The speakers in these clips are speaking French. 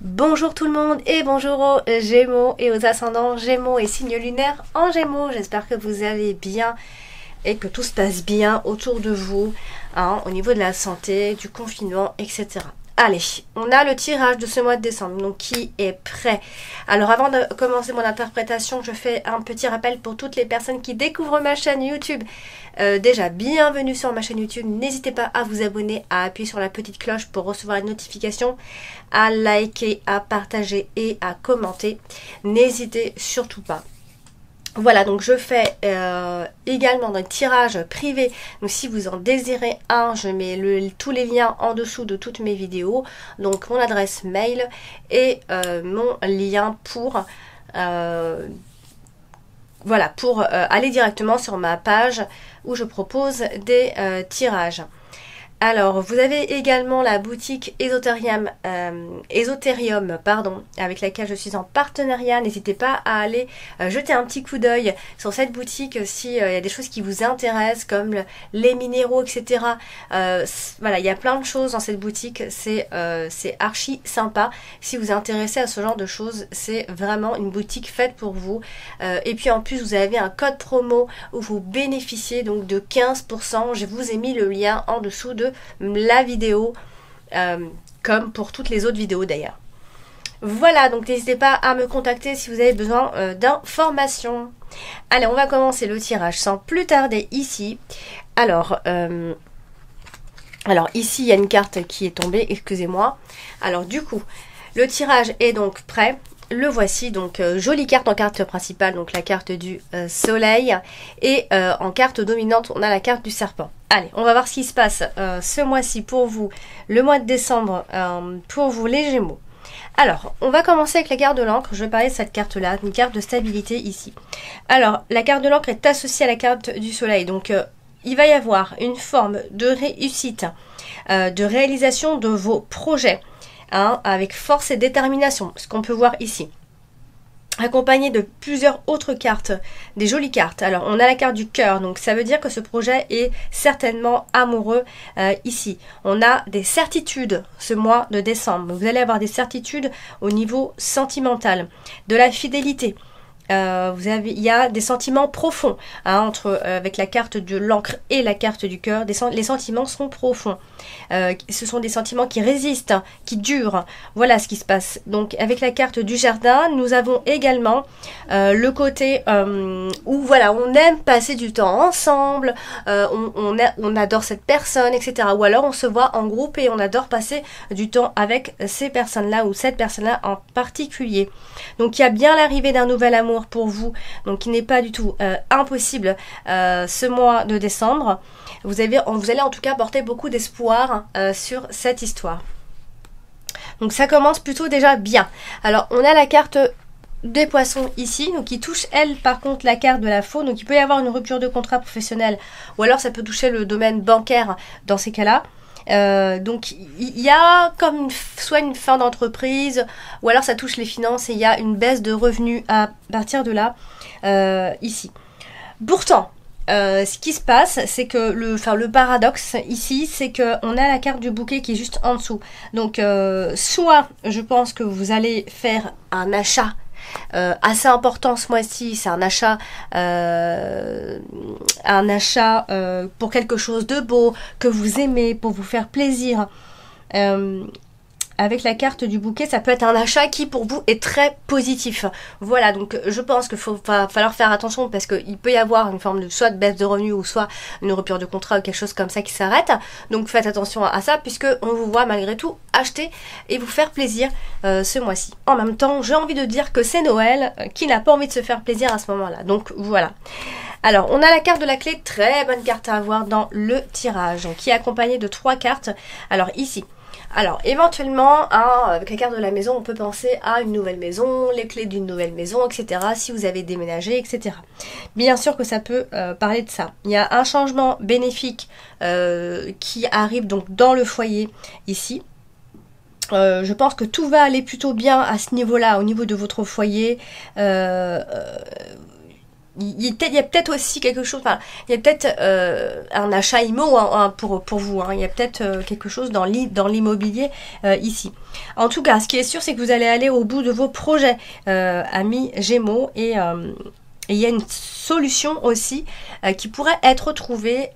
Bonjour tout le monde et bonjour aux Gémeaux et aux ascendants Gémeaux et signes lunaires en Gémeaux. J'espère que vous allez bien et que tout se passe bien autour de vous, au niveau de la santé, du confinement, etc. Allez, on a le tirage de ce mois de décembre, donc qui est prêt? Alors avant de commencer mon interprétation, je fais un petit rappel pour toutes les personnes qui découvrent ma chaîne YouTube. Déjà, bienvenue sur ma chaîne YouTube, n'hésitez pas à vous abonner, à appuyer sur la petite cloche pour recevoir les notifications, à liker, à partager et à commenter. N'hésitez surtout pas. Voilà, donc je fais également un tirage privé. Donc si vous en désirez un, je mets tous les liens en dessous de toutes mes vidéos. Donc mon adresse mail et mon lien pour aller directement sur ma page où je propose des tirages. Alors, vous avez également la boutique Esoterium, avec laquelle je suis en partenariat. N'hésitez pas à aller jeter un petit coup d'œil sur cette boutique s'il y a des choses qui vous intéressent, comme les minéraux, etc. Voilà, il y a plein de choses dans cette boutique. C'est archi sympa. Si vous vous intéressez à ce genre de choses, c'est vraiment une boutique faite pour vous. Et puis en plus, vous avez un code promo où vous bénéficiez donc de 15%. Je vous ai mis le lien en dessous de la vidéo, comme pour toutes les autres vidéos d'ailleurs. Voilà, donc n'hésitez pas à me contacter si vous avez besoin d'informations. Allez, on va commencer le tirage sans plus tarder ici. Alors ici il y a une carte qui est tombée, excusez-moi. Alors du coup, le tirage est donc prêt. Le voici, donc jolie carte en carte principale, donc la carte du soleil, et en carte dominante on a la carte du serpent. Allez, on va voir ce qui se passe ce mois-ci pour vous, le mois de décembre pour vous les Gémeaux. Alors, on va commencer avec la carte de l'encre. Je vais parler de cette carte-là, une carte de stabilité ici. Alors, la carte de l'encre est associée à la carte du soleil, donc il va y avoir une forme de réussite, de réalisation de vos projets. Avec force et détermination, ce qu'on peut voir ici. Accompagné de plusieurs autres cartes, des jolies cartes. Alors, on a la carte du cœur, donc ça veut dire que ce projet est certainement amoureux ici. On a des certitudes ce mois de décembre. Vous allez avoir des certitudes au niveau sentimental, de la fidélité. Il y a des sentiments profonds avec la carte de l'encre et la carte du cœur. Les sentiments sont profonds. Ce sont des sentiments qui résistent, qui durent. Voilà ce qui se passe. Donc avec la carte du jardin, nous avons également le côté où voilà, on aime passer du temps ensemble, on adore cette personne, etc. Ou alors on se voit en groupe et on adore passer du temps avec ces personnes-là ou cette personne-là en particulier. Donc il y a bien l'arrivée d'un nouvel amour pour vous, donc il n'est pas du tout impossible ce mois de décembre. Vous allez en tout cas porter beaucoup d'espoir sur cette histoire. Donc ça commence plutôt déjà bien. Alors on a la carte des poissons ici, donc qui touche elle par contre la carte de la faune, donc il peut y avoir une rupture de contrat professionnel ou alors ça peut toucher le domaine bancaire dans ces cas-là. Donc il y a comme soit une fin d'entreprise ou alors ça touche les finances et il y a une baisse de revenus à partir de là ici. Pourtant ce qui se passe, c'est que le paradoxe ici, c'est que on a la carte du bouquet qui est juste en dessous. Donc soit je pense que vous allez faire un achat assez important ce mois-ci, c'est un achat pour quelque chose de beau, que vous aimez, pour vous faire plaisir. Avec la carte du bouquet, ça peut être un achat qui pour vous est très positif. Voilà, donc je pense qu'il va falloir faire attention parce qu'il peut y avoir une forme de soit de baisse de revenus ou soit une rupture de contrat ou quelque chose comme ça qui s'arrête. Donc faites attention à ça puisque on vous voit malgré tout acheter et vous faire plaisir ce mois-ci. En même temps, j'ai envie de dire que c'est Noël, qui n'a pas envie de se faire plaisir à ce moment-là. Donc voilà. Alors, on a la carte de la clé, très bonne carte à avoir dans le tirage, qui est accompagnée de 3 cartes. Alors ici. Alors, éventuellement, avec la carte de la maison, on peut penser à une nouvelle maison, les clés d'une nouvelle maison, etc. Si vous avez déménagé, etc. Bien sûr que ça peut parler de ça. Il y a un changement bénéfique qui arrive donc dans le foyer ici. Je pense que tout va aller plutôt bien à ce niveau-là, au niveau de votre foyer. il y a peut-être aussi quelque chose, enfin, il y a peut-être un achat IMO hein, pour vous, hein, il y a peut-être quelque chose dans l'immobilier ici. En tout cas, ce qui est sûr, c'est que vous allez aller au bout de vos projets, amis Gémeaux, et il y a une solution aussi qui pourrait être trouvée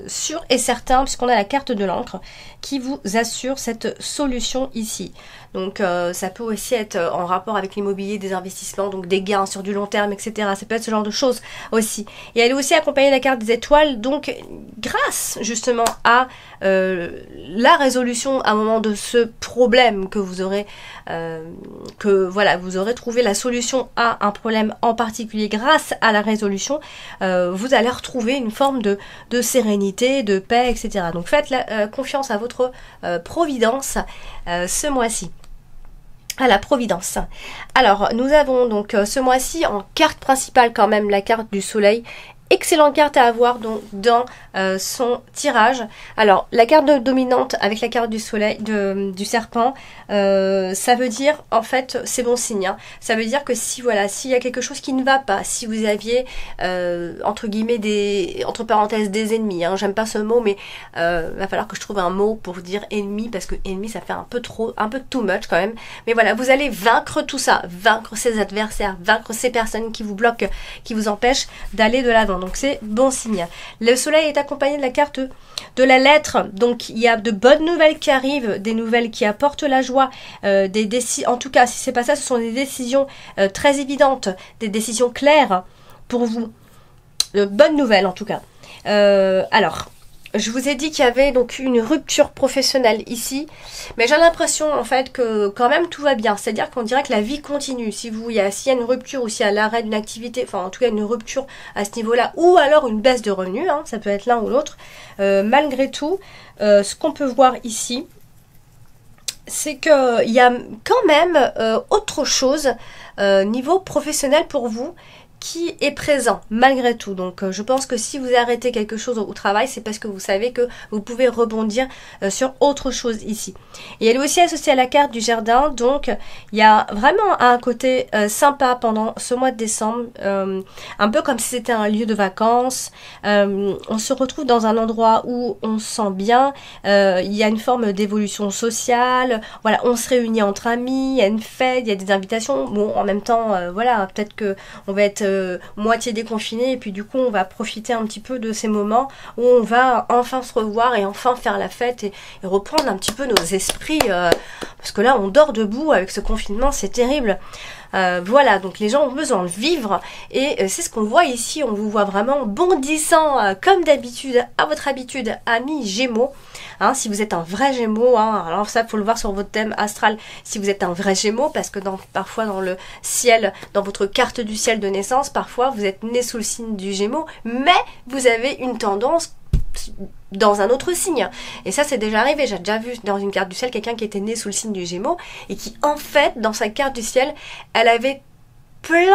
sûre et certain, puisqu'on a la carte de l'encre qui vous assure cette solution ici. Donc ça peut aussi être en rapport avec l'immobilier, des investissements, donc des gains sur du long terme, etc. Ça peut être ce genre de choses aussi. Et elle est aussi accompagnée de la carte des étoiles, donc grâce justement à la résolution à un moment de ce problème que vous aurez, voilà, vous aurez trouvé la solution à un problème en particulier grâce à la résolution, vous allez retrouver une forme de sérénité, de paix, etc. Donc faites confiance à votre providence ce mois-ci. À la providence. Alors, nous avons donc ce mois-ci en carte principale quand même la carte du soleil. Excellente carte à avoir donc dans son tirage. Alors la carte dominante avec la carte du soleil, du serpent, ça veut dire en fait c'est bon signe. Hein. Ça veut dire que si voilà, s'il y a quelque chose qui ne va pas, si vous aviez entre guillemets entre parenthèses des ennemis, hein, j'aime pas ce mot, mais va falloir que je trouve un mot pour dire ennemi parce que ennemi ça fait un peu too much quand même. Mais voilà, vous allez vaincre tout ça, vaincre ces adversaires, vaincre ces personnes qui vous bloquent, qui vous empêchent d'aller de l'avant. Donc c'est bon signe. Le soleil est accompagné de la carte de la lettre. Donc il y a de bonnes nouvelles qui arrivent, des nouvelles qui apportent la joie, en tout cas si c'est pas ça, ce sont des décisions très évidentes, des décisions claires pour vous. De bonnes nouvelles en tout cas. Alors, je vous ai dit qu'il y avait donc une rupture professionnelle ici, mais j'ai l'impression en fait que quand même tout va bien, c'est-à-dire qu'on dirait que la vie continue. S'il y a une rupture ou s'il y a l'arrêt d'une activité, enfin en tout cas une rupture à ce niveau-là, ou alors une baisse de revenus, hein, ça peut être l'un ou l'autre, malgré tout, ce qu'on peut voir ici, c'est qu'il y a quand même autre chose niveau professionnel pour vous, qui est présent malgré tout. Donc je pense que si vous arrêtez quelque chose au travail, c'est parce que vous savez que vous pouvez rebondir sur autre chose ici. Et elle est aussi associée à la carte du jardin, donc il y a vraiment un côté sympa pendant ce mois de décembre, un peu comme si c'était un lieu de vacances. On se retrouve dans un endroit où on se sent bien, il y a une forme d'évolution sociale, voilà, on se réunit entre amis, il y a une fête, il y a des invitations. Bon, en même temps, voilà, peut-être que on va être moitié déconfiné et puis du coup on va profiter un petit peu de ces moments où on va enfin se revoir et enfin faire la fête et reprendre un petit peu nos esprits parce que là on dort debout avec ce confinement, c'est terrible. Voilà, donc les gens ont besoin de vivre et c'est ce qu'on voit ici, on vous voit vraiment bondissant comme d'habitude, à votre habitude, amis Gémeaux. Hein, si vous êtes un vrai Gémeaux, hein, alors ça faut le voir sur votre thème astral, si vous êtes un vrai Gémeaux, parce que parfois dans le ciel, dans votre carte du ciel de naissance, parfois vous êtes né sous le signe du Gémeaux, mais vous avez une tendance dans un autre signe. Et ça c'est déjà arrivé, j'ai déjà vu dans une carte du ciel quelqu'un qui était né sous le signe du Gémeaux et qui en fait dans sa carte du ciel, elle avait plein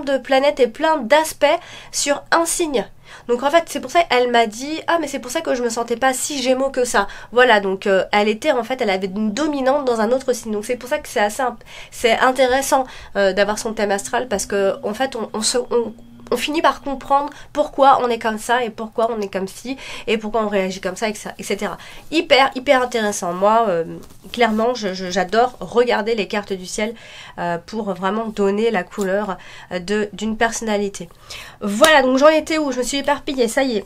de planètes et plein d'aspects sur un signe. Donc en fait c'est pour ça qu'elle m'a dit ah mais c'est pour ça que je me sentais pas si Gémeaux que ça. Voilà, donc elle était en fait, elle avait une dominante dans un autre signe. Donc c'est pour ça que c'est intéressant d'avoir son thème astral parce que en fait on finit par comprendre pourquoi on est comme ça et pourquoi on est comme ci et pourquoi on réagit comme ça, etc. Hyper intéressant. Moi, clairement, j'adore regarder les cartes du ciel pour vraiment donner la couleur d'une personnalité. Voilà, donc j'en étais où? Je me suis éparpillée, ça y est.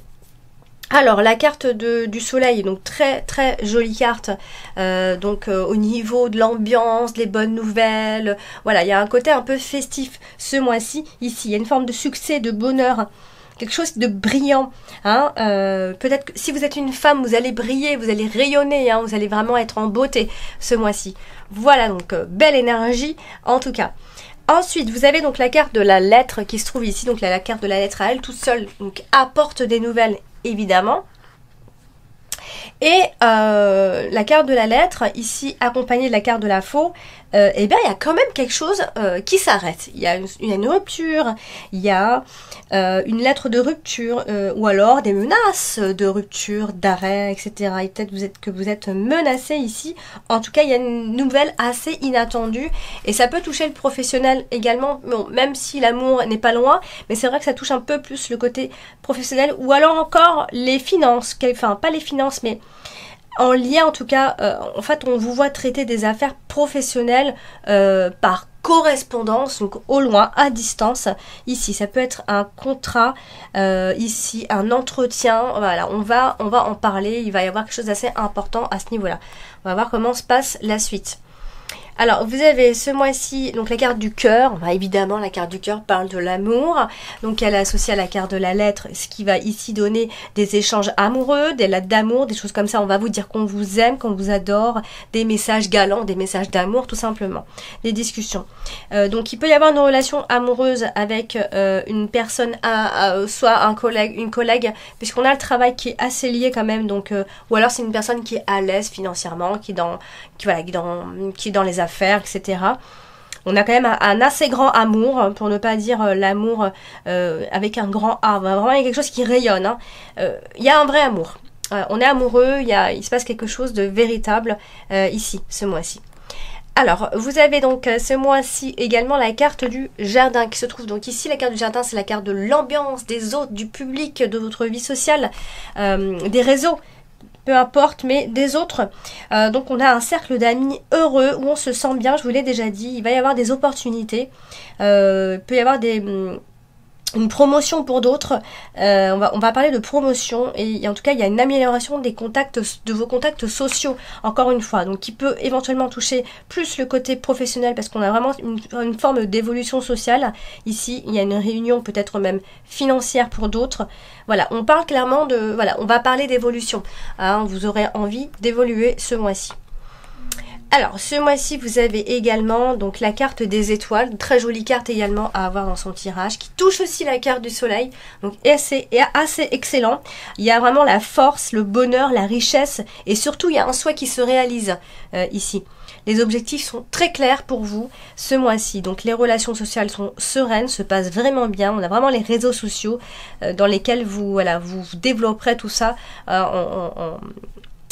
Alors la carte du soleil, donc très jolie carte, au niveau de l'ambiance, des bonnes nouvelles, voilà, il y a un côté un peu festif ce mois-ci, ici, il y a une forme de succès, de bonheur, quelque chose de brillant, hein, peut-être que si vous êtes une femme, vous allez briller, vous allez rayonner, hein, vous allez vraiment être en beauté ce mois-ci. Voilà, donc belle énergie en tout cas. Ensuite, vous avez donc la carte de la lettre qui se trouve ici, donc la carte de la lettre à elle toute seule, donc apporte des nouvelles évidemment. Et la carte de la lettre, ici accompagnée de la carte de la faux, eh bien il y a quand même quelque chose qui s'arrête. Il y a une rupture, il y a une lettre de rupture, ou alors des menaces de rupture, d'arrêt, etc. Et peut-être que vous êtes menacé ici. En tout cas, il y a une nouvelle assez inattendue, et ça peut toucher le professionnel également, bon, même si l'amour n'est pas loin, mais c'est vrai que ça touche un peu plus le côté professionnel, ou alors encore les finances, enfin pas les finances, mais en lien en tout cas, en fait on vous voit traiter des affaires professionnelles par correspondance, donc au loin, à distance. Ici, ça peut être un contrat, ici un entretien, voilà, on va en parler, il va y avoir quelque chose d'assez important à ce niveau-là. On va voir comment se passe la suite. Alors, vous avez ce mois-ci donc la carte du cœur. Évidemment, la carte du cœur parle de l'amour. Donc, elle est associée à la carte de la lettre, ce qui va ici donner des échanges amoureux, des lettres d'amour, des choses comme ça. On va vous dire qu'on vous aime, qu'on vous adore, des messages galants, des messages d'amour, tout simplement. Des discussions. Donc, il peut y avoir une relation amoureuse avec une personne, soit un collègue, une collègue, puisqu'on a le travail qui est assez lié quand même. Donc, ou alors c'est une personne qui est à l'aise financièrement, qui est dans les affaires, etc. On a quand même un assez grand amour, pour ne pas dire l'amour avec un grand A. Vraiment, il y a quelque chose qui rayonne. Hein. Il y a un vrai amour. On est amoureux, il se passe quelque chose de véritable ici, ce mois-ci. Alors, vous avez donc ce mois-ci également la carte du jardin qui se trouve donc ici. La carte du jardin, c'est la carte de l'ambiance, des autres, du public, de votre vie sociale, des réseaux. Peu importe, mais des autres. Donc on a un cercle d'amis heureux où on se sent bien, je vous l'ai déjà dit. Il va y avoir des opportunités. Il peut y avoir une promotion pour d'autres. On va parler de promotion et en tout cas il y a une amélioration des contacts, de vos contacts sociaux, encore une fois, donc qui peut éventuellement toucher plus le côté professionnel parce qu'on a vraiment une forme d'évolution sociale. Ici il y a une réunion peut-être même financière pour d'autres. Voilà, on parle clairement de, voilà, on va parler d'évolution. Hein, vous aurez envie d'évoluer ce mois-ci. Alors, ce mois-ci, vous avez également donc la carte des étoiles, très jolie carte également à avoir dans son tirage, qui touche aussi la carte du soleil, donc assez excellent. Il y a vraiment la force, le bonheur, la richesse, et surtout, il y a un souhait qui se réalise ici. Les objectifs sont très clairs pour vous ce mois-ci. Donc les relations sociales sont sereines, se passent vraiment bien. On a vraiment les réseaux sociaux dans lesquels vous développerez tout ça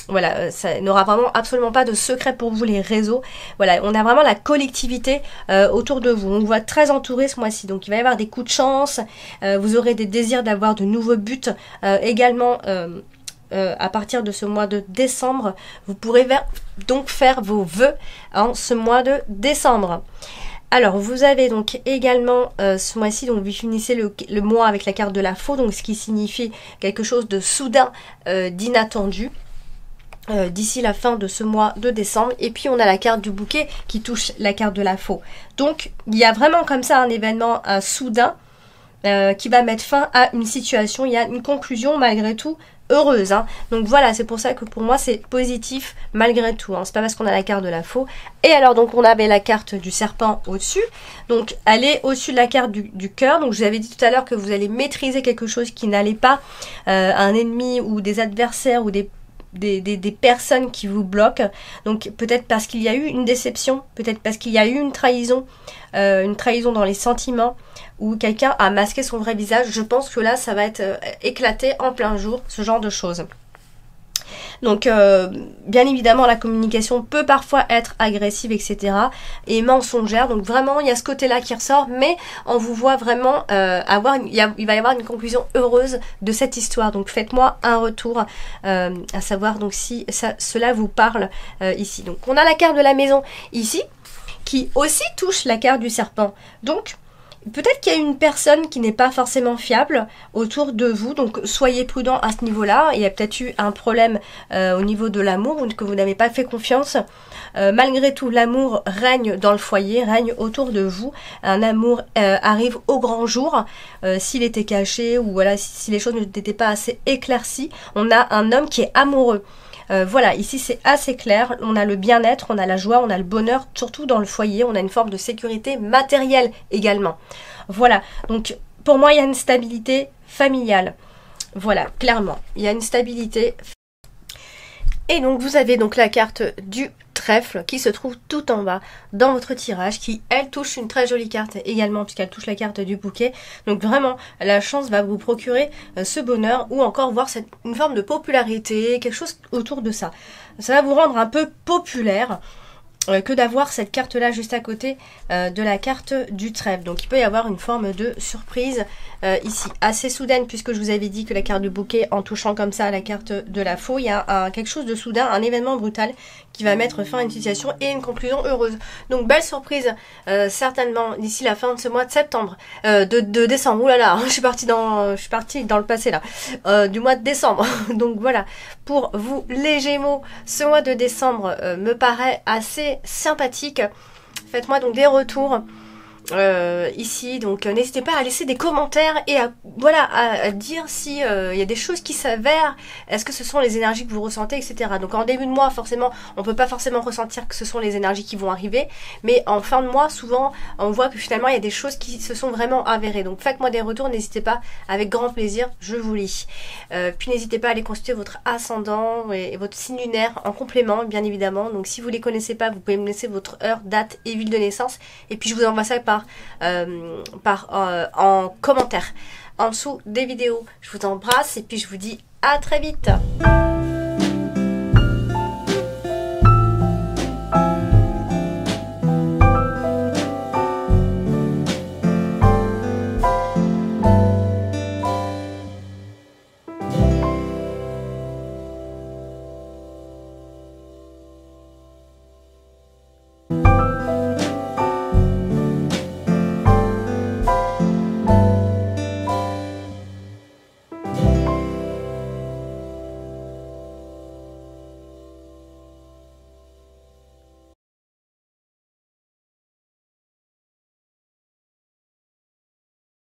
voilà, ça n'aura vraiment absolument pas de secret pour vous les réseaux. Voilà, on a vraiment la collectivité autour de vous. On vous voit très entouré ce mois-ci. Donc il va y avoir des coups de chance. Vous aurez des désirs d'avoir de nouveaux buts également. À partir de ce mois de décembre, vous pourrez donc faire vos vœux en ce mois de décembre. Alors, vous avez donc également ce mois-ci, donc vous finissez le mois avec la carte de la faux, donc ce qui signifie quelque chose de soudain, d'inattendu. D'ici la fin de ce mois de décembre. Et puis on a la carte du bouquet qui touche la carte de la faux. Donc il y a vraiment comme ça un événement soudain qui va mettre fin à une situation. Il y a une conclusion malgré tout heureuse. Hein. Donc voilà, c'est pour ça que pour moi c'est positif malgré tout. Hein. C'est pas parce qu'on a la carte de la faux. Et alors donc on avait la carte du serpent au-dessus. Donc elle est au-dessus de la carte du cœur. Donc je vous avais dit tout à l'heure que vous allez maîtriser quelque chose qui n'allait pas. Un ennemi ou des adversaires ou des personnes qui vous bloquent, donc peut-être parce qu'il y a eu une déception, peut-être parce qu'il y a eu une trahison dans les sentiments, ou quelqu'un a masqué son vrai visage. Je pense que là ça va être éclaté en plein jour, ce genre de choses. Donc bien évidemment la communication peut parfois être agressive, etc. et mensongère, donc vraiment il y a ce côté là qui ressort, mais on vous voit vraiment il va y avoir une conclusion heureuse de cette histoire. Donc faites-moi un retour à savoir donc si cela vous parle ici. Donc on a la carte de la maison ici qui aussi touche la carte du serpent, donc peut-être qu'il y a une personne qui n'est pas forcément fiable autour de vous, donc soyez prudent à ce niveau-là. Il y a peut-être eu un problème au niveau de l'amour, ou que vous n'avez pas fait confiance. Malgré tout, l'amour règne dans le foyer, règne autour de vous. Un amour arrive au grand jour. S'il était caché, ou voilà, si les choses n'étaient pas assez éclaircies, on a un homme qui est amoureux. Voilà, ici c'est assez clair, on a le bien-être, on a la joie, on a le bonheur, surtout dans le foyer, on a une forme de sécurité matérielle également. Voilà, donc pour moi il y a une stabilité familiale. Voilà, clairement, il y a une stabilité. Et donc vous avez donc la carte du trèfle qui se trouve tout en bas dans votre tirage, qui elle touche une très jolie carte également puisqu'elle touche la carte du bouquet. Donc vraiment la chance va vous procurer ce bonheur ou encore voir une forme de popularité, quelque chose autour de ça. Ça va vous rendre un peu populaire que d'avoir cette carte là juste à côté de la carte du trèfle. Donc il peut y avoir une forme de surprise ici, assez soudaine, puisque je vous avais dit que la carte du bouquet, en touchant comme ça la carte de la faux, il y a quelque chose de soudain, un événement brutal qui va mettre fin à une situation et une conclusion heureuse. Donc belle surprise certainement d'ici la fin de ce mois de septembre, de décembre. Ouh là là, je suis partie dans le passé là, du mois de décembre. Donc voilà, pour vous les Gémeaux, ce mois de décembre me paraît assez sympathique. Faites-moi donc des retours ici, donc n'hésitez pas à laisser des commentaires et à dire si il y a des choses qui s'avèrent, est-ce que ce sont les énergies que vous ressentez, etc. Donc en début de mois, forcément, on peut pas forcément ressentir que ce sont les énergies qui vont arriver, mais en fin de mois, souvent, on voit que finalement, il y a des choses qui se sont vraiment avérées. Donc faites-moi des retours, n'hésitez pas, avec grand plaisir, je vous lis. Puis n'hésitez pas à aller consulter votre ascendant et votre signe lunaire en complément, bien évidemment. Donc si vous les connaissez pas, vous pouvez me laisser votre heure, date et ville de naissance, et puis je vous envoie ça en commentaire en dessous des vidéos. Je vous embrasse et puis je vous dis à très vite.